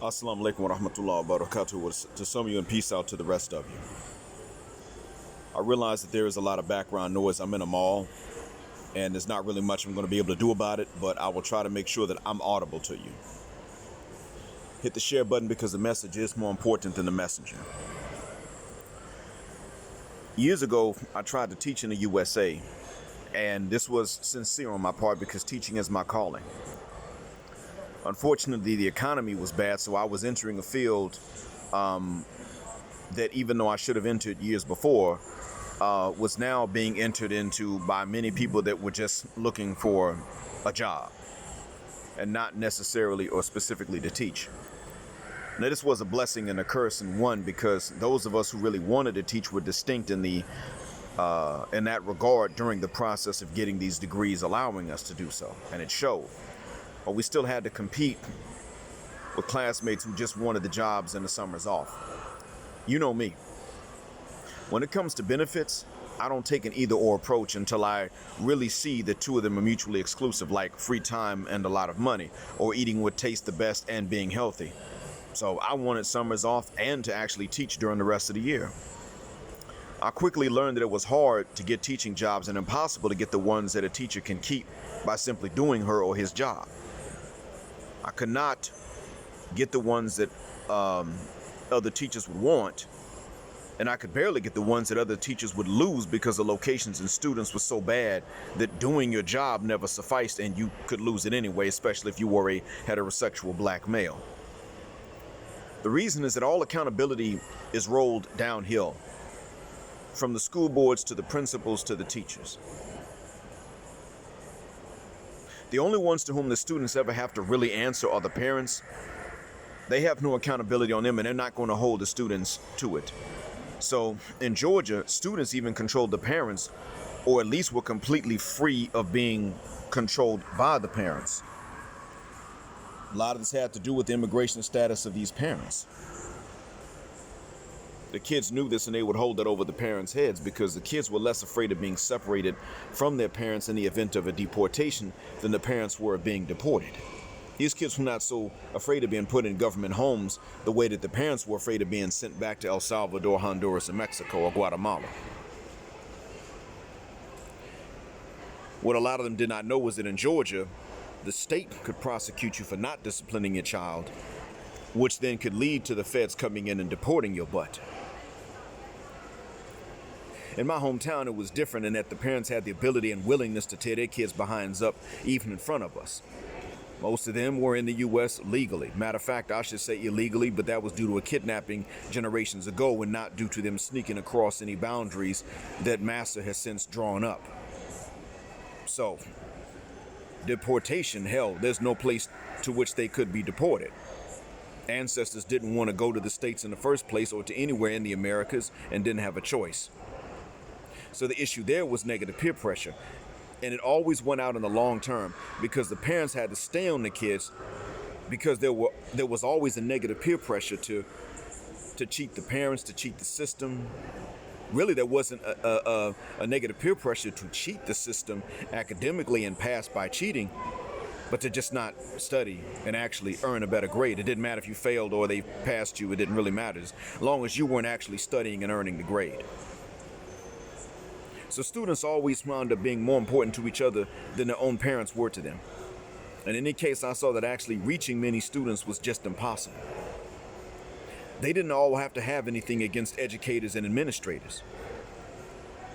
Assalamu alaikum wa rahmatullahi wa barakatuh. To some of you and peace out to the rest of you. I realize that there is a lot of background noise. I'm in a mall and there's not really much I'm going to be able to do about it, but I will try to make sure that I'm audible to you. Hit the share button because the message is more important than the messenger. Years ago, I tried to teach in the USA, and this was sincere on my part because teaching is my calling. Unfortunately, the economy was bad, so I was entering a field that even though I should have entered years before, was now being entered into by many people that were just looking for a job and not necessarily or specifically to teach. Now, this was a blessing and a curse in one, because those of us who really wanted to teach were distinct in that regard during the process of getting these degrees, allowing us to do so, and it showed. But we still had to compete with classmates who just wanted the jobs and the summers off. You know me. When it comes to benefits, I don't take an either or approach until I really see that two of them are mutually exclusive, like free time and a lot of money, or eating what tastes the best and being healthy. So I wanted summers off and to actually teach during the rest of the year. I quickly learned that it was hard to get teaching jobs and impossible to get the ones that a teacher can keep by simply doing her or his job. I could not get the ones that other teachers would want, and I could barely get the ones that other teachers would lose because the locations and students were so bad that doing your job never sufficed, and you could lose it anyway, especially if you were a heterosexual black male. The reason is that all accountability is rolled downhill, from the school boards to the principals to the teachers. The only ones to whom the students ever have to really answer are the parents. They have no accountability on them, and they're not going to hold the students to it. So in Georgia, students even controlled the parents, or at least were completely free of being controlled by the parents. A lot of this had to do with the immigration status of these parents. The kids knew this, and they would hold it over the parents' heads because the kids were less afraid of being separated from their parents in the event of a deportation than the parents were of being deported. These kids were not so afraid of being put in government homes the way that the parents were afraid of being sent back to El Salvador, Honduras, and Mexico, or Guatemala. What a lot of them did not know was that in Georgia, the state could prosecute you for not disciplining your child, which then could lead to the feds coming in and deporting your butt. In my hometown, it was different in that the parents had the ability and willingness to tear their kids' behinds up even in front of us. Most of them were in the U.S. legally. Matter of fact, I should say illegally, but that was due to a kidnapping generations ago and not due to them sneaking across any boundaries that Massa has since drawn up. So, deportation, hell, there's no place to which they could be deported. Ancestors didn't want to go to the States in the first place or to anywhere in the Americas and didn't have a choice. So the issue there was negative peer pressure. And it always went out in the long term because the parents had to stay on the kids because there was always a negative peer pressure to cheat the parents, to cheat the system. Really, there wasn't a negative peer pressure to cheat the system academically and pass by cheating, but to just not study and actually earn a better grade. It didn't matter if you failed or they passed you. It didn't really matter as long as you weren't actually studying and earning the grade. So students always wound up being more important to each other than their own parents were to them. And in any case, I saw that actually reaching many students was just impossible. They didn't all have to have anything against educators and administrators.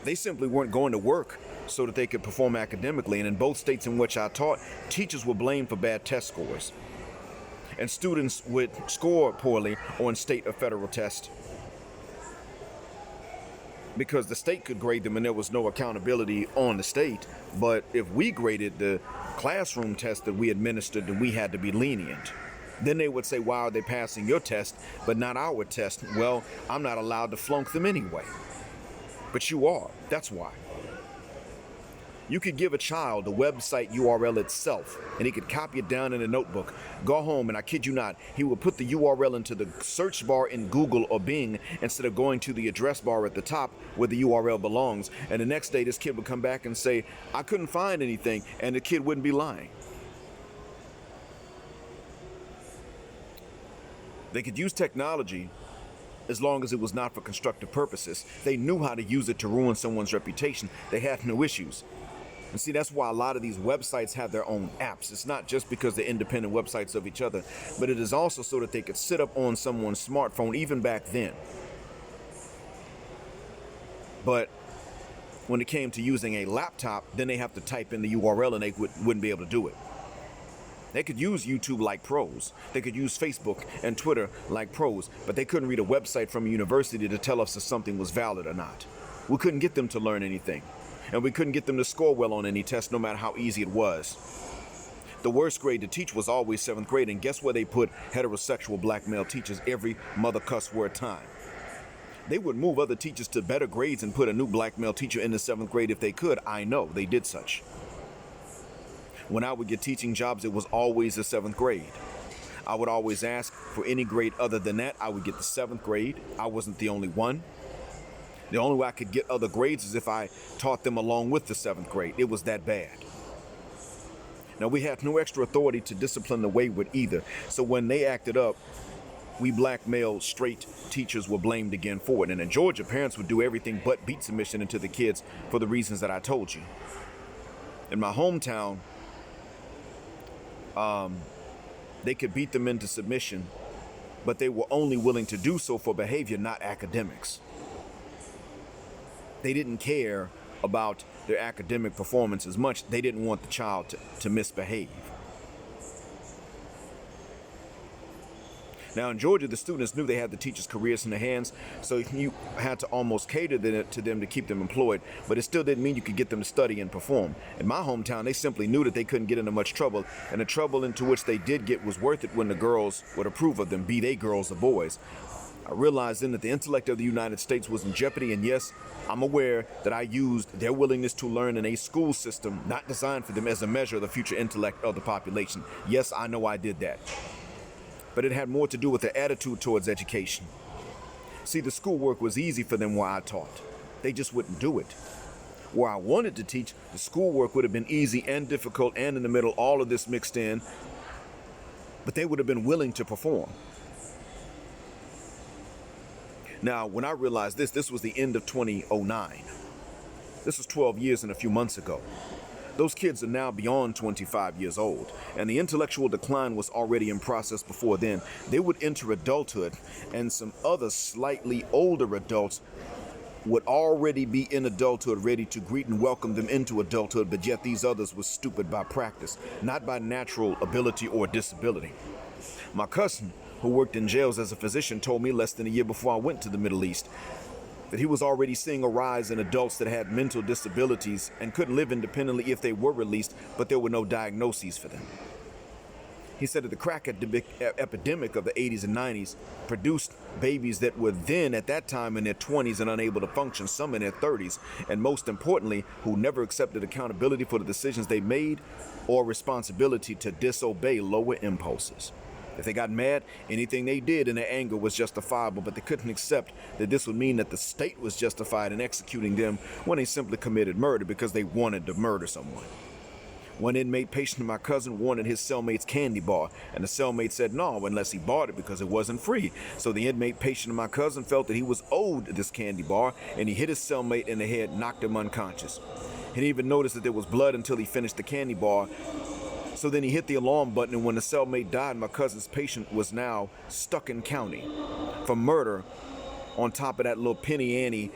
They simply weren't going to work so that they could perform academically. And in both states in which I taught, teachers were blamed for bad test scores. And students would score poorly on state or federal tests because the state could grade them and there was no accountability on the state. But if we graded the classroom test that we administered, then we had to be lenient. Then they would say, why are they passing your test but not our test? Well, I'm not allowed to flunk them anyway. But you are. That's why. You could give a child the website URL itself, and he could copy it down in a notebook, go home, and I kid you not, he would put the URL into the search bar in Google or Bing instead of going to the address bar at the top where the URL belongs. And the next day, this kid would come back and say, I couldn't find anything, and the kid wouldn't be lying. They could use technology as long as it was not for constructive purposes. They knew how to use it to ruin someone's reputation. They had no issues. And see, that's why a lot of these websites have their own apps. It's not just because they're independent websites of each other, but it is also so that they could sit up on someone's smartphone even back then. But when it came to using a laptop, then they have to type in the URL and they wouldn't be able to do it. They could use YouTube like pros. They could use Facebook and Twitter like pros, but they couldn't read a website from a university to tell us if something was valid or not. We couldn't get them to learn anything, and we couldn't get them to score well on any test, no matter how easy it was. The worst grade to teach was always 7th grade, and guess where they put heterosexual black male teachers every mother cuss word time? They would move other teachers to better grades and put a new black male teacher in the 7th grade if they could. I know, they did such. When I would get teaching jobs, it was always the 7th grade. I would always ask for any grade other than that. I would get the 7th grade. I wasn't the only one. The only way I could get other grades is if I taught them along with the 7th grade. It was that bad. Now, we had no extra authority to discipline the wayward either. So when they acted up, we black male straight teachers were blamed again for it. And in Georgia, parents would do everything but beat submission into the kids for the reasons that I told you. In my hometown, they could beat them into submission, but they were only willing to do so for behavior, not academics. They didn't care about their academic performance as much. They didn't want the child to misbehave. Now in Georgia, the students knew they had the teachers' careers in their hands, so you had to almost cater to them to keep them employed, but it still didn't mean you could get them to study and perform. In my hometown, they simply knew that they couldn't get into much trouble, and the trouble into which they did get was worth it when the girls would approve of them, be they girls or boys. I realized then that the intellect of the United States was in jeopardy, and yes, I'm aware that I used their willingness to learn in a school system not designed for them as a measure of the future intellect of the population. Yes, I know I did that. But it had more to do with their attitude towards education. See, the schoolwork was easy for them where I taught. They just wouldn't do it. Where I wanted to teach, the schoolwork would have been easy and difficult and in the middle, all of this mixed in, but they would have been willing to perform. Now, when I realized this was the end of 2009. This was 12 years and a few months ago. Those kids are now beyond 25 years old, and the intellectual decline was already in process before then. They would enter adulthood, and some other slightly older adults would already be in adulthood, ready to greet and welcome them into adulthood, but yet these others were stupid by practice, not by natural ability or disability. My cousin, who worked in jails as a physician, told me less than a year before I went to the Middle East that he was already seeing a rise in adults that had mental disabilities and couldn't live independently if they were released, but there were no diagnoses for them. He said that the crack epidemic of the 80s and 90s produced babies that were then at that time in their 20s and unable to function, some in their 30s, and most importantly, who never accepted accountability for the decisions they made or responsibility to disobey lower impulses. If they got mad, anything they did in their anger was justifiable, but they couldn't accept that this would mean that the state was justified in executing them when they simply committed murder because they wanted to murder someone. One inmate patient of my cousin wanted his cellmate's candy bar, and the cellmate said no unless he bought it because it wasn't free. So the inmate patient of my cousin felt that he was owed this candy bar, and he hit his cellmate in the head, knocked him unconscious. He didn't even notice that there was blood until he finished the candy bar. So then he hit the alarm button, and when the cellmate died, my cousin's patient was now stuck in county for murder on top of that little penny ante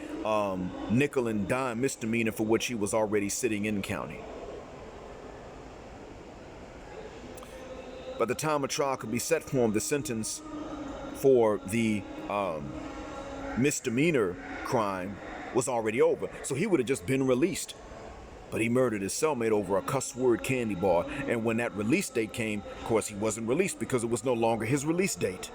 nickel and dime misdemeanor for which he was already sitting in county. By the time a trial could be set for him, the sentence for the misdemeanor crime was already over. So he would have just been released. But he murdered his cellmate over a cuss word candy bar, and when that release date came, of course he wasn't released because it was no longer his release date.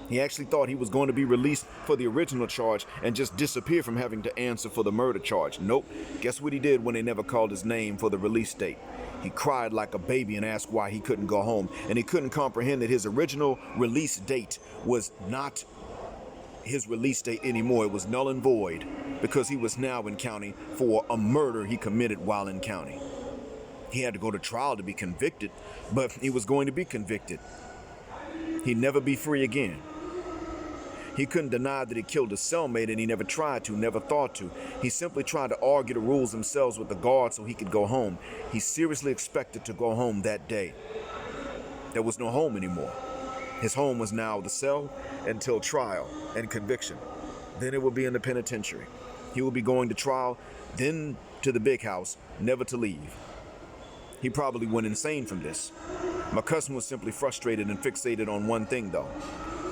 He actually thought he was going to be released for the original charge and just disappear from having to answer for the murder charge. Nope. Guess what he did when they never called his name for the release date? He cried like a baby and asked why he couldn't go home, and he couldn't comprehend that his original release date was not his release date anymore. It was null and void because he was now in county for a murder he committed while in county. He had to go to trial to be convicted, but he was going to be convicted. He'd never be free again. He couldn't deny that he killed his cellmate, and he never tried to, never thought to. He simply tried to argue the rules themselves with the guard so he could go home. He seriously expected to go home that day. There was no home anymore. His home was now the cell until trial and conviction. Then it would be in the penitentiary. He would be going to trial, then to the big house, never to leave. He probably went insane from this. My cousin was simply frustrated and fixated on one thing, though.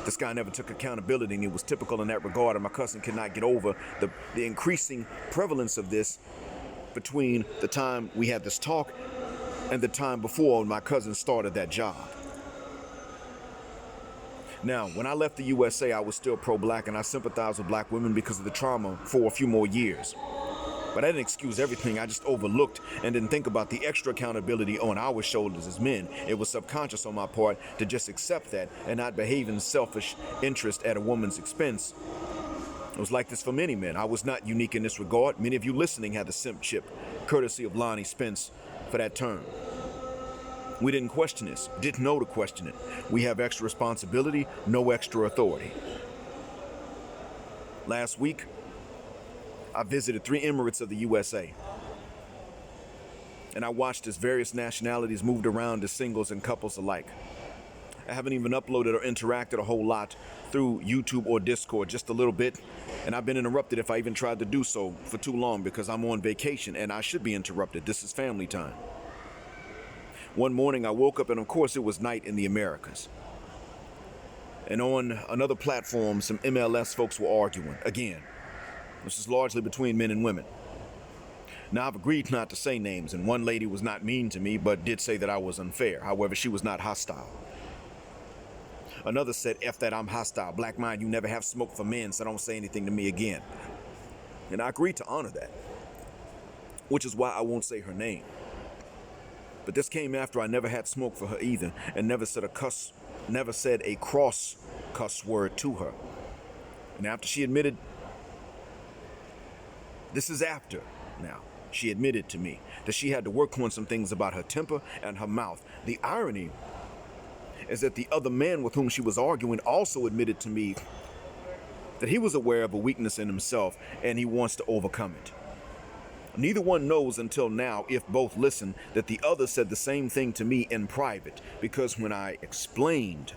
This guy never took accountability, and he was typical in that regard, and my cousin could not get over the increasing prevalence of this between the time we had this talk and the time before my cousin started that job. Now, when I left the USA, I was still pro-black, and I sympathized with black women because of the trauma for a few more years. But I didn't excuse everything. I just overlooked and didn't think about the extra accountability on our shoulders as men. It was subconscious on my part to just accept that and not behave in selfish interest at a woman's expense. It was like this for many men. I was not unique in this regard. Many of you listening had the simp chip, courtesy of Lonnie Spence for that term. We didn't question this, didn't know to question it. We have extra responsibility, no extra authority. Last week, I visited 3 emirates of the USA, and I watched as various nationalities moved around as singles and couples alike. I haven't even uploaded or interacted a whole lot through YouTube or Discord, just a little bit, and I've been interrupted if I even tried to do so for too long because I'm on vacation and I should be interrupted. This is family time. One morning I woke up and of course it was night in the Americas. And on another platform, some MLS folks were arguing again. This is largely between men and women. Now, I've agreed not to say names, and one lady was not mean to me, but did say that I was unfair. However, she was not hostile. Another said, F that, I'm hostile. Black mind, you never have smoke for men, so don't say anything to me again. And I agreed to honor that, which is why I won't say her name. But this came after I never had smoke for her either, and never said a cross cuss word to her. And after she admitted, this is after now, she admitted to me that she had to work on some things about her temper and her mouth. The irony is that the other man with whom she was arguing also admitted to me that he was aware of a weakness in himself and he wants to overcome it. Neither one knows until now, if both listen, that the other said the same thing to me in private, because when I explained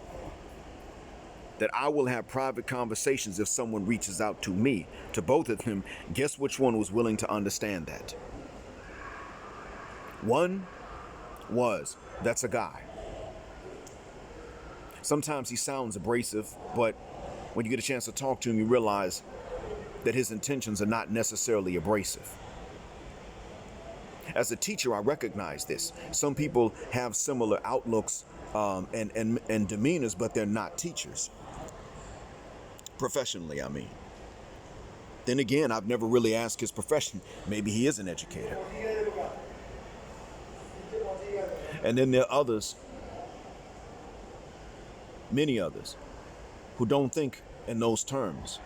that I will have private conversations if someone reaches out to me, to both of them, guess which one was willing to understand that? One was, that's a guy. Sometimes he sounds abrasive, but when you get a chance to talk to him, you realize that his intentions are not necessarily abrasive. As a teacher, I recognize this. Some people have similar outlooks and demeanors, but they're not teachers. Professionally, I mean. Then again, I've never really asked his profession. Maybe he is an educator. And then there are others, many others, who don't think in those terms.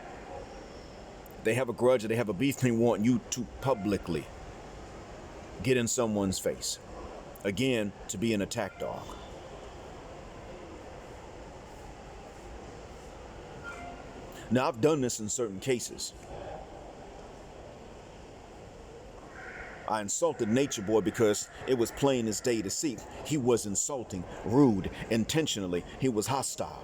They have a grudge or they have a beef, they want you to publicly get in someone's face. Again, to be an attack dog. Now, I've done this in certain cases. I insulted Nature Boy because it was plain as day to see. He was insulting, rude, intentionally. He was hostile.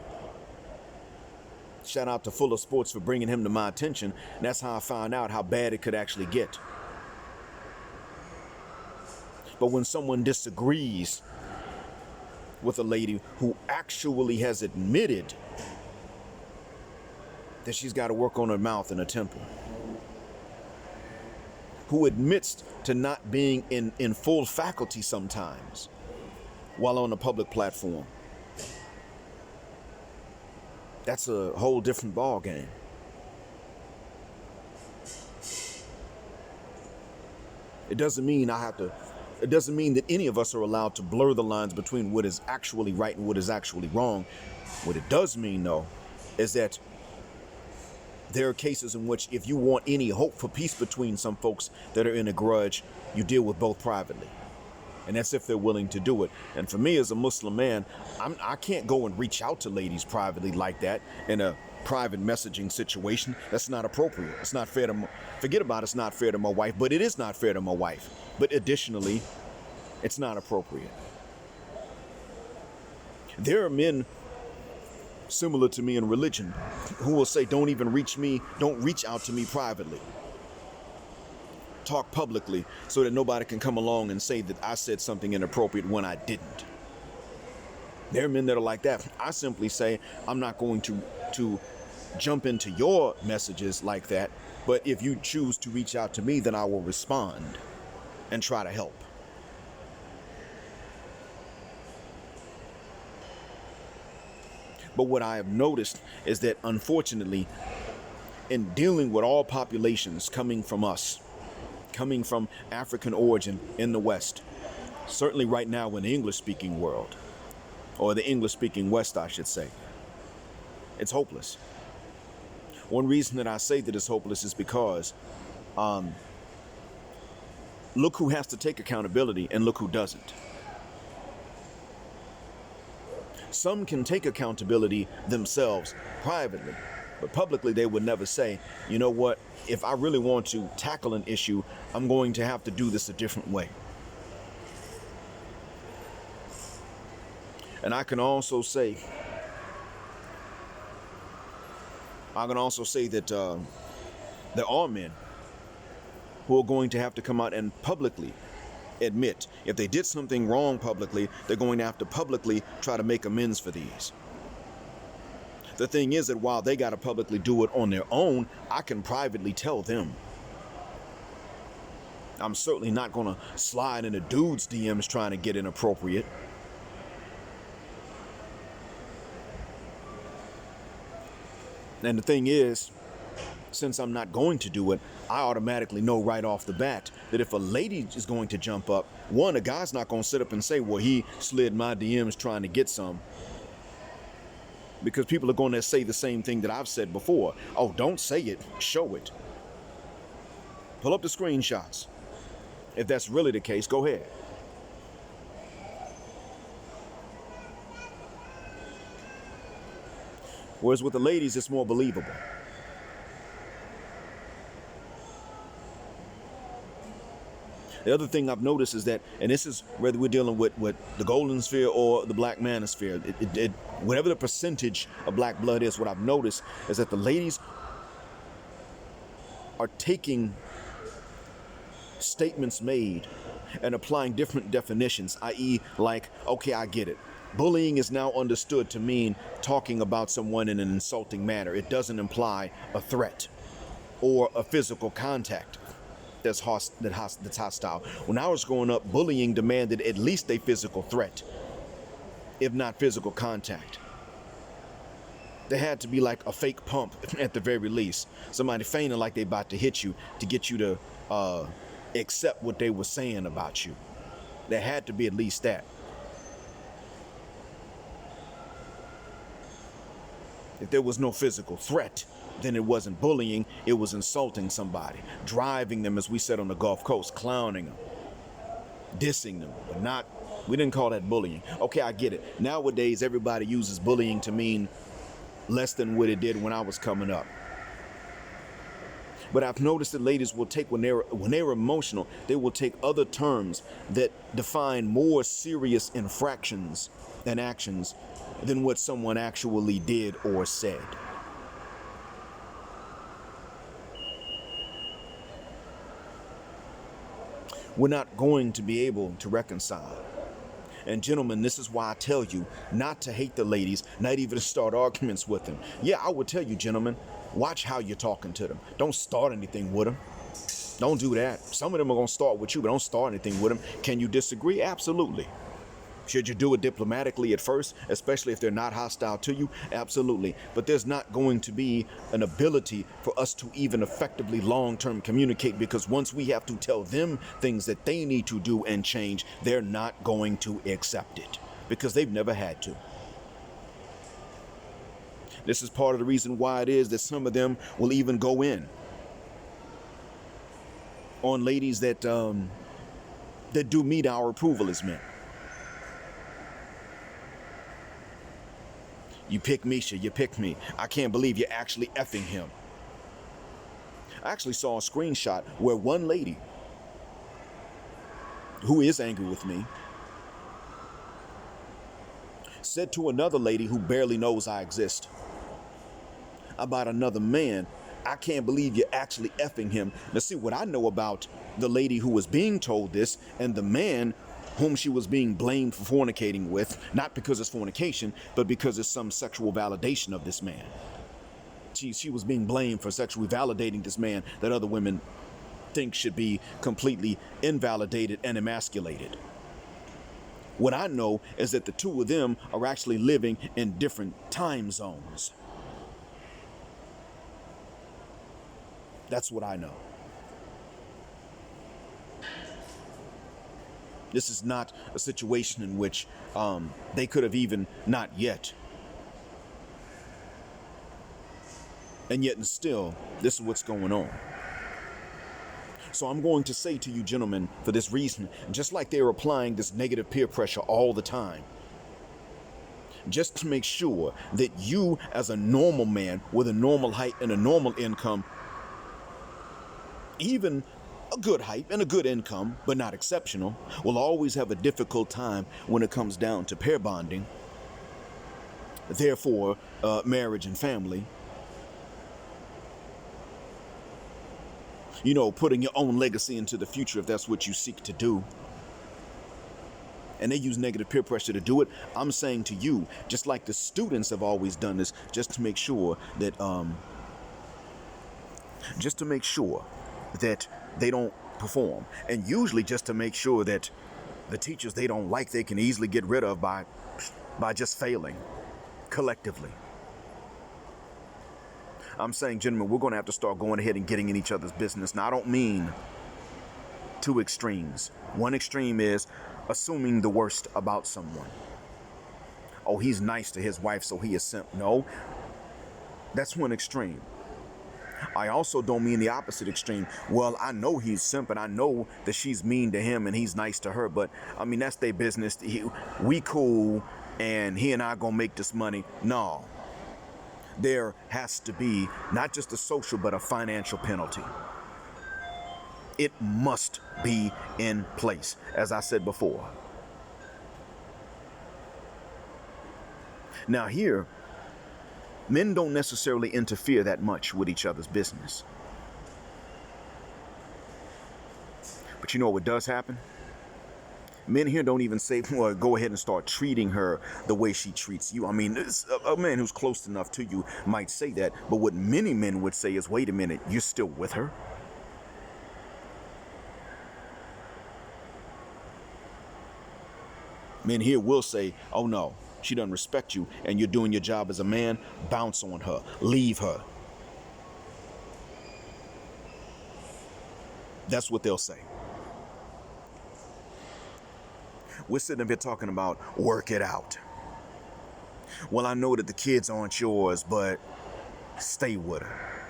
Shout out to Fuller Sports for bringing him to my attention. And that's how I found out how bad it could actually get. But when someone disagrees with a lady who actually has admitted that she's got to work on her mouth and her temper, who admits to not being in full faculty sometimes while on a public platform, that's a whole different ball game. It doesn't mean that any of us are allowed to blur the lines between what is actually right and what is actually wrong. What it does mean, though, is that there are cases in which if you want any hope for peace between some folks that are in a grudge, you deal with both privately. And that's if they're willing to do it. And for me as a Muslim man, I can't go and reach out to ladies privately like that in a private messaging situation. That's not appropriate. It's not fair to, forget about it's not fair to my wife, but it is not fair to my wife. But additionally, it's not appropriate. There are men similar to me in religion who will say, don't reach out to me privately. Talk publicly so that nobody can come along and say that I said something inappropriate when I didn't. There are men that are like that. I simply say, I'm not going to jump into your messages like that, but if you choose to reach out to me, then I will respond and try to help. But what I have noticed is that, unfortunately, in dealing with all populations coming from us, coming from African origin in the West, certainly right now in the English-speaking world, or the English-speaking West, I should say, it's hopeless. One reason that I say that it's hopeless is because look who has to take accountability and look who doesn't. Some can take accountability themselves privately, but publicly they would never say, you know what, if I really want to tackle an issue, I'm going to have to do this a different way. And I can also say that there are men who are going to have to come out and publicly admit if they did something wrong publicly, they're going to have to publicly try to make amends for these. The thing is that while they got to publicly do it on their own, I can privately tell them. I'm certainly not going to slide into dudes' DMs trying to get inappropriate. And the thing is, since I'm not going to do it, I automatically know right off the bat that if a lady is going to jump up, one, a guy's not going to sit up and say, well, he slid my DMs trying to get some. Because people are going to say the same thing that I've said before. Oh, don't say it, show it. Pull up the screenshots. If that's really the case, go ahead. Whereas with the ladies, it's more believable. The other thing I've noticed is that, and this is whether we're dealing with the golden sphere or the black manosphere, whatever the percentage of black blood is, what I've noticed is that the ladies are taking statements made and applying different definitions, i.e. like, okay, I get it. Bullying is now understood to mean talking about someone in an insulting manner. It doesn't imply a threat or a physical contact that's hostile. When I was growing up, bullying demanded at least a physical threat, if not physical contact. There had to be like a fake pump at the very least. Somebody feigning like they about to hit you to get you to accept what they were saying about you. There had to be at least that. If there was no physical threat, then it wasn't bullying, it was insulting somebody, driving them, as we said on the Gulf Coast, clowning them, dissing them, but we didn't call that bullying. Okay, I get it. Nowadays, everybody uses bullying to mean less than what it did when I was coming up. But I've noticed that ladies will take, when they're emotional, they will take other terms that define more serious infractions and actions than what someone actually did or said. We're not going to be able to reconcile. And gentlemen, this is why I tell you not to hate the ladies, not even to start arguments with them. Yeah, I would tell you, gentlemen, watch how you're talking to them. Don't start anything with them. Don't do that. Some of them are going to start with you, but don't start anything with them. Can you disagree? Absolutely. Should you do it diplomatically at first, especially if they're not hostile to you? Absolutely. But there's not going to be an ability for us to even effectively long-term communicate, because once we have to tell them things that they need to do and change, they're not going to accept it because they've never had to. This is part of the reason why it is that some of them will even go in on ladies that that do meet our approval as men. You pick Misha, you pick me. I can't believe you're actually effing him. I actually saw a screenshot where one lady who is angry with me said to another lady who barely knows I exist about another man, I can't believe you're actually effing him. Now see, what I know about the lady who was being told this and the man whom she was being blamed for fornicating with, not because it's fornication, but because it's some sexual validation of this man. She was being blamed for sexually validating this man that other women think should be completely invalidated and emasculated. What I know is that the two of them are actually living in different time zones. That's what I know. This is not a situation in which they could have even not yet. And yet and still, this is what's going on. So I'm going to say to you gentlemen, for this reason, just like they're applying this negative peer pressure all the time, just to make sure that you as a normal man with a normal height and a normal income, even a good height and a good income, but not exceptional, will always have a difficult time when it comes down to pair bonding, therefore marriage and family. You know, putting your own legacy into the future if that's what you seek to do. And they use negative peer pressure to do it. I'm saying to you, just like the students have always done this, just to make sure that they don't perform. And usually just to make sure that the teachers they don't like, they can easily get rid of by just failing collectively. I'm saying, gentlemen, we're going to have to start going ahead and getting in each other's business. Now, I don't mean two extremes. One extreme is assuming the worst about someone. Oh, he's nice to his wife, so he is simp. No, that's one extreme. I also don't mean the opposite extreme. Well, I know he's simp and I know that she's mean to him and he's nice to her, but I mean, that's their business. We cool and he and I gonna make this money. No. There has to be not just a social, but a financial penalty. It must be in place, as I said before. Now here, men don't necessarily interfere that much with each other's business. But you know what does happen? Men here don't even say, well, go ahead and start treating her the way she treats you. I mean, a man who's close enough to you might say that. But what many men would say is, wait a minute, you're still with her? Men here will say, oh no, she doesn't respect you and you're doing your job as a man. Bounce on her. Leave her. That's what they'll say. We're sitting up here talking about work it out. Well, I know that the kids aren't yours, but stay with her.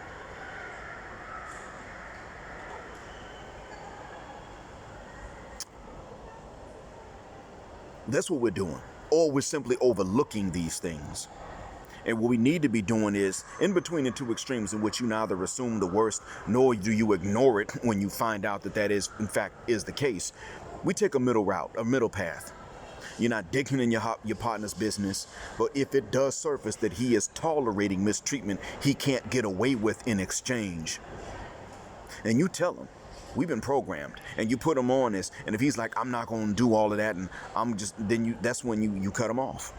That's what we're doing. Or we're simply overlooking these things. And what we need to be doing is in between the two extremes in which you neither assume the worst nor do you ignore it when you find out that that is, in fact, is the case. We take a middle route, a middle path. You're not digging in your partner's business, but if it does surface that he is tolerating mistreatment he can't get away with in exchange, and you tell him, we've been programmed, and you put him on this, and if he's like, I'm not going to do all of that, and that's when you cut him off.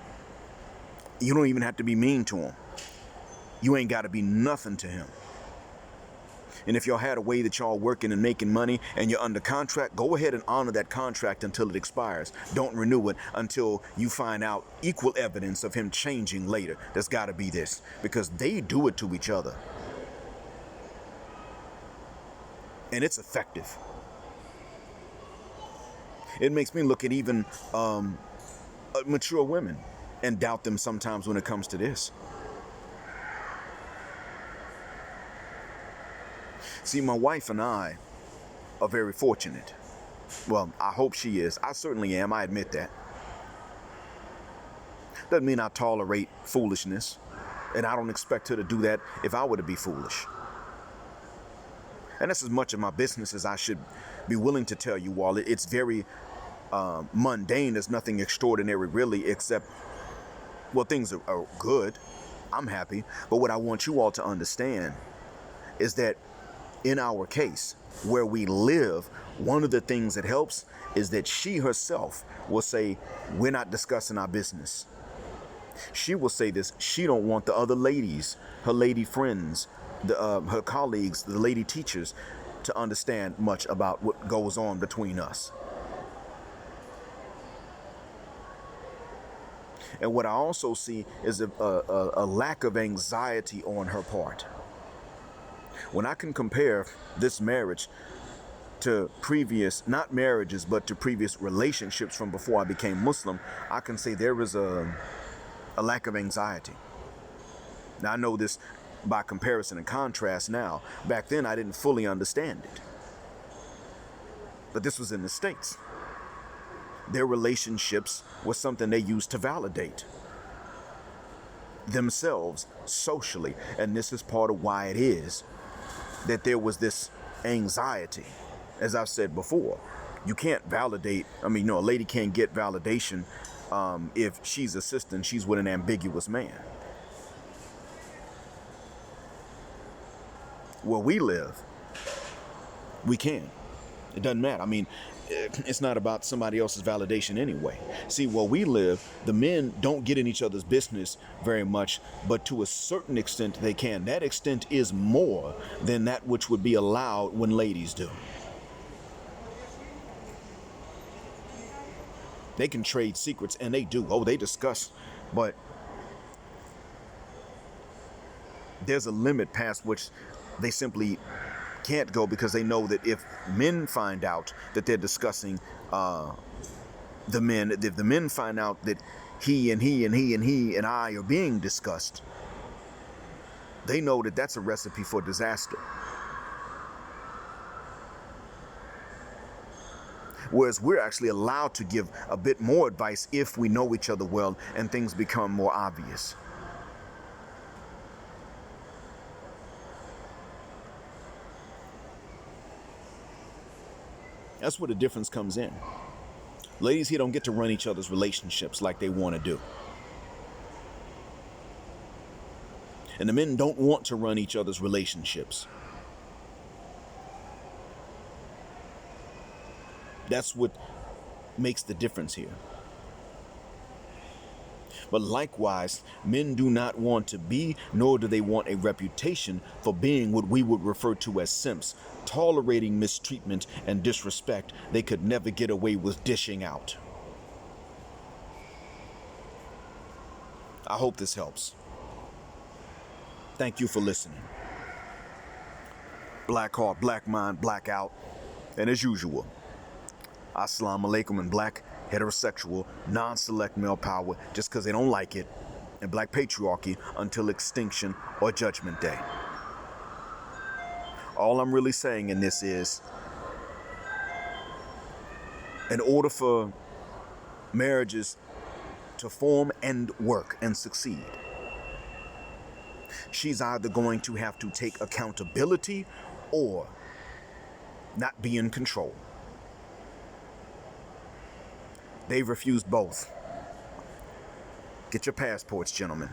You don't even have to be mean to him. You ain't got to be nothing to him. And if y'all had a way that y'all working and making money and you're under contract, go ahead and honor that contract until it expires. Don't renew it until you find out equal evidence of him changing later. There's got to be this, because they do it to each other. And it's effective. It makes me look at even mature women and doubt them sometimes when it comes to this. See, my wife and I are very fortunate. Well, I hope she is. I certainly am. I admit that. Doesn't mean I tolerate foolishness. And I don't expect her to do that if I were to be foolish. And that's as much of my business as I should be willing to tell you all. It's very mundane. There's nothing extraordinary really, except, well, things are good. I'm happy. But what I want you all to understand is that in our case, where we live, one of the things that helps is that she herself will say, we're not discussing our business. She will say this. She don't want the other ladies, her lady friends, her colleagues, the lady teachers, to understand much about what goes on between us. And what I also see is a lack of anxiety on her part. When I can compare this marriage to previous, not marriages, but to previous relationships from before I became Muslim, I can say there is a lack of anxiety. Now, I know this by comparison and contrast now. Back then, I didn't fully understand it. But this was in the States. Their relationships was something they used to validate themselves socially. And this is part of why it is that there was this anxiety. As I've said before, you can't validate. I mean, a lady can't get validation if she's assisting, she's with an ambiguous man. Where we live, we can. It doesn't matter. I mean, it's not about somebody else's validation anyway. See, where we live, the men don't get in each other's business very much, but to a certain extent they can. That extent is more than that which would be allowed when ladies do. They can trade secrets, and they do. Oh, they discuss, but there's a limit past which they simply can't go, because they know that if men find out that they're discussing the men, if the men find out that he and he and he and he and I are being discussed, they know that that's a recipe for disaster. Whereas we're actually allowed to give a bit more advice if we know each other well and things become more obvious. That's where the difference comes in. Ladies here don't get to run each other's relationships like they want to do. And the men don't want to run each other's relationships. That's what makes the difference here. But likewise, men do not want to be, nor do they want a reputation for being what we would refer to as simps, tolerating mistreatment and disrespect they could never get away with dishing out. I hope this helps. Thank you for listening. Black heart, black mind, black out. And as usual, Assalamu alaikum in black, heterosexual, non-select male power just because they don't like it, and black patriarchy until extinction or judgment day. All I'm really saying in this is, in order for marriages to form and work and succeed, she's either going to have to take accountability or not be in control. They've refused both. Get your passports, gentlemen.